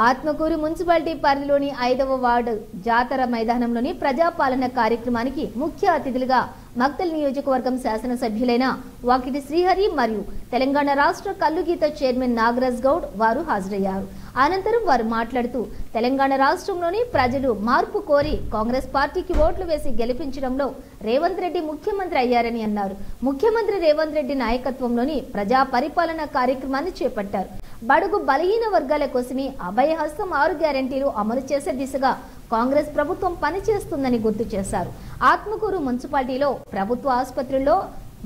Atmakur municipality పరిధిలోని 5వ ward జాతర మైదానంలోని ప్రజాపాలన కార్యక్రమానికి ముఖ్య అతిథులుగా మక్తల్ నియోజకవర్గం శాసనసభ్యులైన వాకిటి శ్రీహరి మరియు తెలంగాణ రాష్ట్ర కల్లుగీత చైర్మన్ నాగరాజ్ గౌడ్ వారు హాజరయ్యారు. అనంతరం వారు మాట్లాడుతూ తెలంగాణ రాష్ట్రంలోని ప్రజలు మార్పు కోరి కాంగ్రెస్ పార్టీకి ఓట్లు వేసి గెలిపించడంలో రేవంత్ రెడ్డి ముఖ్యమంత్రి అయ్యారని అన్నారు. ముఖ్యమంత్రి రేవంత్ రెడ్డి నాయకత్వంలోని ప్రజా పరిపాలన కార్యక్రమాన్ని చేపట్టారు. బడుగు బలహీన వర్గాల కోసమే అభయహస్తం 6 గ్యారెంటీలు అమలు చేసే దిశగా కాంగ్రెస్ ప్రభుత్వం పనిచేస్తుందని గుర్తు చేశారు. ఆత్మకూరు మున్సిపాలిటీలో ప్రభుత్వ ఆసుపత్రుల్లో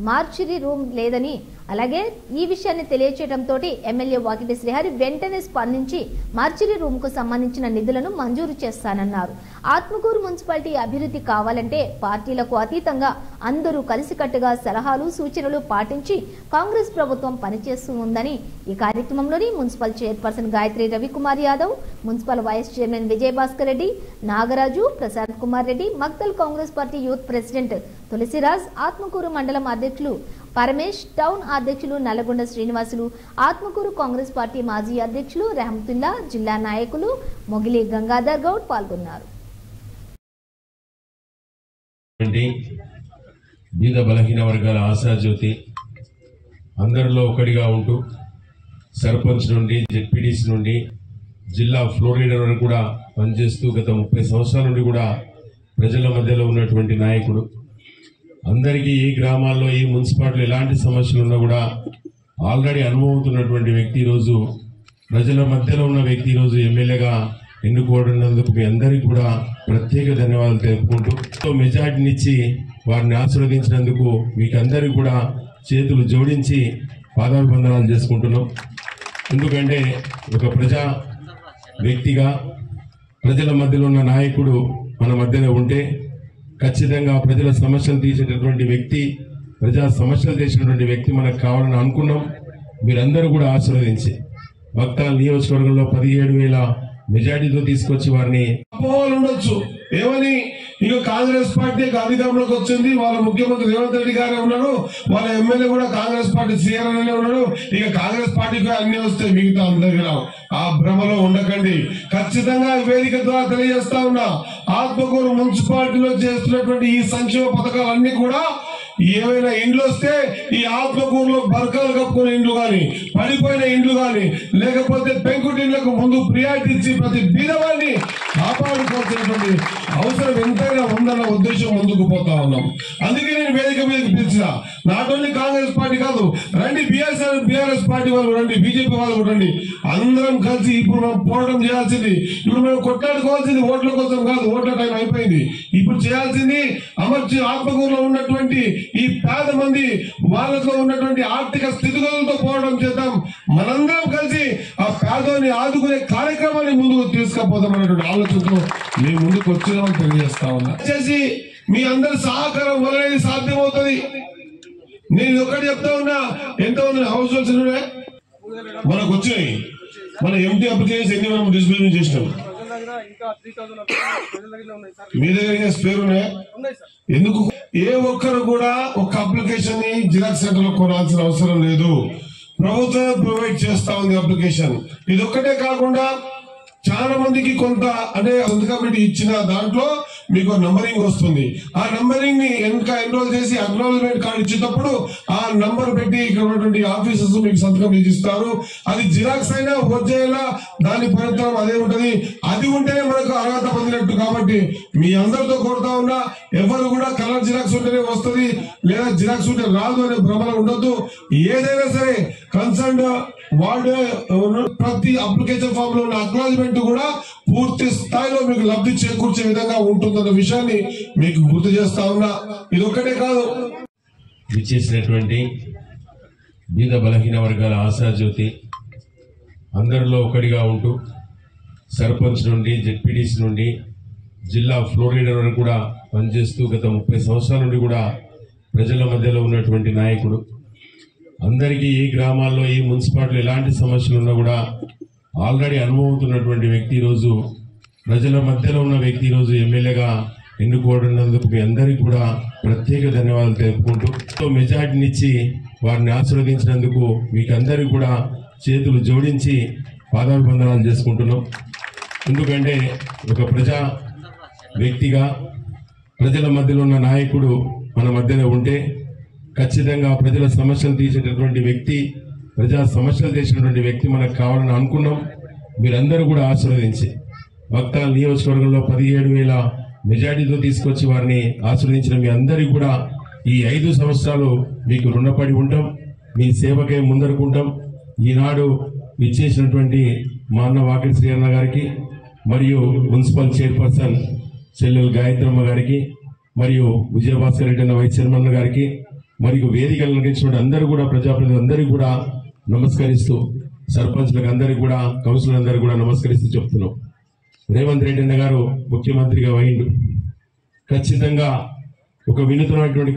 మార్చురీ రూమ్ లేదని, అలాగే ఈ విషయాన్ని తెలియచేయడంతో ఎమ్మెల్యే వాకిటి శ్రీహరి వెంటనే స్పందించి మార్చురీ రూమ్ కు సంబంధించిన నిధులను మంజూరు చేస్తానన్నారు. ఆత్మకూరు మున్సిపాలిటీ అభివృద్ధి కావాలంటే పార్టీలకు అతీతంగా అందరూ కలిసికట్టుగా సలహాలు సూచనలు పాటించి కాంగ్రెస్ ప్రభుత్వం పనిచేస్తూ ఉందని ఈ కార్యక్రమంలోని municipal chairperson Gayathri Ravikumar Yadav, municipal vice chairman Vijayabhaskar Reddy, Nagaraju, Prasad Kumar Reddy, Makthal Congress party youth president Tulasiraj, Atmakur మండలం అధ్యక్షులు పరమేష్, టౌన్ అధ్యక్షులు నల్లగొండ శ్రీనివాసులు, ఆత్మకూరు కాంగ్రెస్ పార్టీ మాజీ అధ్యక్షులు రెహమతుల్లా, జిల్లా నాయకులు మొగిలి గంగాధర్ గౌడ్ పాల్గొన్నారు. బీద బలహీన వర్గాల ఆశాజ్యోతి అందరిలో ఒకటిగా ఉంటూ సర్పంచ్ నుండి జెడ్పీటీసీ నుండి జిల్లా ఫ్లోర్ లీడర్ వరకు కూడా పనిచేస్తూ గత 30 సంవత్సరాల నుండి కూడా ప్రజల మధ్యలో ఉన్నటువంటి నాయకుడు. అందరికీ ఈ గ్రామాల్లో ఈ మున్సిపాలిటీలో ఎలాంటి సమస్యలు ఉన్నా కూడా ఆల్రెడీ అనుభవతున్నటువంటి వ్యక్తి, ఈరోజు ప్రజల మధ్యలో ఉన్న వ్యక్తి ఈరోజు ఎమ్మెల్యేగా ఎన్నుకోవడందుకు మీ అందరికీ కూడా ప్రత్యేక ధన్యవాదాలు తెలుపుకుంటూ మెజార్టీనిచ్చి వారిని ఆశీర్వదించినందుకు మీకు అందరికీ కూడా చేతులు జోడించి పాదాభివందనాలు చేసుకుంటున్నాం. ఎందుకంటే ఒక ప్రజా వ్యక్తిగా ప్రజల మధ్యలో ఉన్న నాయకుడు మన మధ్యలో ఉంటే ఖచ్చితంగా ప్రజల సమస్యలు తీసేటటువంటి వ్యక్తి, ప్రజా సమస్యలు తీసినటువంటి వ్యక్తి మనకు కావాలని అనుకున్నాం. మీరందరూ కూడా ఆశీర్వదించి మక్తల్ నియోజకవర్గంలో 17,000 మెజార్టీతో తీసుకొచ్చి వారిని ఉండొచ్చు. ఏమని ఇక కాంగ్రెస్ పార్టీ అధికారంలోకి వచ్చింది, వాళ్ళ ముఖ్యమంత్రి రేవంత్ రెడ్డి గారే ఉన్నాడు, వాళ్ళ ఎమ్మెల్యే కూడా కాంగ్రెస్ పార్టీ సీఆర్ ఉన్నాడు, ఇక కాంగ్రెస్ పార్టీకి అన్ని వస్తాయి, మిగతా అందరికీ రావు. ఆ భ్రమలో ఉండకండి. ఖచ్చితంగా వేదిక ద్వారా తెలియజేస్తా ఉన్నా, ఆత్మకూరు మున్సిపాలిటీలో చేస్తున్నటువంటి ఈ సంక్షేమ పథకాలన్నీ కూడా ఏమైనా ఇండ్లు వస్తే ఈ ఆత్మకూరులో బర్కాలు కప్పుకునే ఇండ్లు కానీ, పడిపోయిన ఇండ్లు కానీ, లేకపోతే పెంకుటిండ్లకు ముందు ప్రియారిటీ ఇచ్చి ప్రతి బీదవాడిని కాపాడుకోవాల్సినటువంటి అవసరం ఎంతైనా ఉందన్న ఉద్దేశం ముందుకు పోతా ఉన్నాం. అందుకే నేను వేదిక మీదకి పిలిచిన, నాట్ ఓన్లీ కాంగ్రెస్ పార్టీ కాదు, రండి బీఆర్ఎస్ పార్టీ వాళ్ళు రండి, బీజేపీ వాళ్ళు రండి, అందరం కలిసి ఇప్పుడు మనం పోరాటం చేయాల్సింది, ఇప్పుడు మనం కొట్లాడుకోవాల్సింది ఓట్ల కోసం కాదు, ఓట్ల టైం అయిపోయింది. ఇప్పుడు చేయాల్సింది ఆత్మకూరులో ఉన్నటువంటి ఈ పేద మంది వాళ్ళతో ఉన్నటువంటి ఆర్థిక స్థితిగతులతో పోరాటం చేద్దాం. మనందరం కలిసి ఆ పేదోని ఆదుకునే కార్యక్రమాన్ని ముందుకు తీసుకుపోతాం అనేటువంటి ఆలోచనతో మీ ముందుకు వచ్చినామని తెలియజేస్తా ఉన్నా. చేసి మీ అందరి సహకారం వల్ల సాధ్యమవుతుంది. నేను ఒకటి చెప్తా ఉన్నా, ఎంతమంది హౌస్ హోల్డ్స్ మనకు వచ్చినాయి, మన ఎంటీ అప్లికేషన్స్ ఎన్ని మనం డిస్ప్లే చేసినాం, మీ దగ్గర స్పేర్ ఉన్నాయా? ఎందుకు ఏ ఒక్కరు కూడా ఒక అప్లికేషన్ ని జిరాక్స్ సెంటర్ లో కొనాల్సిన అవసరం లేదు. ప్రభుత్వం ప్రొవైడ్ చేస్తా ఉంది అప్లికేషన్. ఇది ఒక్కటే కాకుండా చాలా మందికి కొంత అంటే కమిటీ ఇచ్చిన దాంట్లో మీకు నంబరింగ్ వస్తుంది. ఆ నంబరింగ్ ని ఇంకా ఎన్రోల్ చేసి అక్నాలజ్మెంట్ కార్డు ఇచ్చేటప్పుడు ఆ నంబర్ పెట్టి ఇక్కడ ఉన్నటువంటి ఆఫీసర్స్ మీకు సంతకం ఇస్తారు. అది జిరాక్స్ అయినా వచ్చేలా దాని ప్రయత్నం అదే ఉంటది. అది ఉంటేనే మనకు అర్హత పొందినట్టు. కాబట్టి మీ అందరితో కోరుతా ఉన్నా, ఎవరు కూడా కలర్ జిరాక్స్ ఉంటేనే వస్తుంది లేదా జిరాక్స్ ఉంటే రాదు అనే భ్రమలో ఉండొద్దు. ఏదైనా సరే కన్సర్న్ వార్డు ప్రతి అప్లికేషన్ ఫామ్ లో ఉన్న అక్నాలజ్మెంట్ కూడా పూర్తి స్థాయిలో మీకు లబ్ధి చేకూర్చే విధంగా ఉంటుందన్న విషయాన్ని మీకు గుర్తు చేస్తా ఉన్నా. ఇది ఒక్కటే కాదు, విచ్చేసినటువంటి బీద బలహీన వర్గాల ఆశాజ్యోతి అందరిలో ఒకటిగా ఉంటూ సర్పంచ్ నుండి జెడ్పీటీసీ నుండి జిల్లా ఫ్లోర్ లీడర్ వరకు కూడా పనిచేస్తూ గత 30 సంవత్సరాల నుండి కూడా ప్రజల మధ్యలో ఉన్నటువంటి నాయకుడు. అందరికీ ఈ గ్రామాల్లో ఈ మున్సిపాలిటీలో ఎలాంటి సమస్యలు ఉన్నా కూడా ఆల్రెడీ అనుభవతున్నటువంటి వ్యక్తి, ఈరోజు ప్రజల మధ్యలో ఉన్న వ్యక్తి ఈరోజు ఎమ్మెల్యేగా ఎన్నుకోవడందుకు మీ అందరికీ కూడా ప్రత్యేక ధన్యవాదాలు తెలుపుకుంటూ మెజార్టీనిచ్చి వారిని ఆశీర్వదించినందుకు మీకు అందరికీ కూడా చేతులు జోడించి పాదాభివందనాలు చేసుకుంటున్నాం. ఎందుకంటే ఒక ప్రజా వ్యక్తిగా ప్రజల మధ్యలో ఉన్న నాయకుడు మన మధ్యలో ఉంటే ఖచ్చితంగా ప్రజల సమస్యలు తీసేటటువంటి వ్యక్తి, ప్రజా సమస్యలు తీసినటువంటి వ్యక్తి మనకు కావాలని అనుకున్నాం. మీరందరూ కూడా ఆశీర్వదించి మక్తల్ నియోజకవర్గంలో 17,000 మెజార్టీతో తీసుకొచ్చి వారిని ఆశీర్వదించిన మీ అందరికీ కూడా ఈ 5 సంవత్సరాలు మీకు రుణపడి ఉంటాం. మీ సేవకే ముందరుకుంటాం. ఈనాడు ఇచ్చేసినటువంటి మా అన్న వాకిటి శ్రీహరి గారికి మరియు మున్సిపల్ చైర్పర్సన్ చెల్లెలు గాయత్రమ్మ గారికి మరియు విజయభాస్కర్ రెడ్డి అన్న వైస్ చైర్మన్ గారికి మరియు వేదికలు నిర్వహించిన అందరూ కూడా ప్రజాప్రతినిధులందరికీ కూడా నమస్కరిస్తూ, సర్పంచ్లకు అందరికీ కూడా, కౌన్సిలర్ అందరికీ కూడా నమస్కరిస్తూ చెప్తున్నాం. రేవంత్ రెడ్డి అన్న గారు ముఖ్యమంత్రిగా అయిండు. ఖచ్చితంగా ఒక వినూత్నమైనటువంటి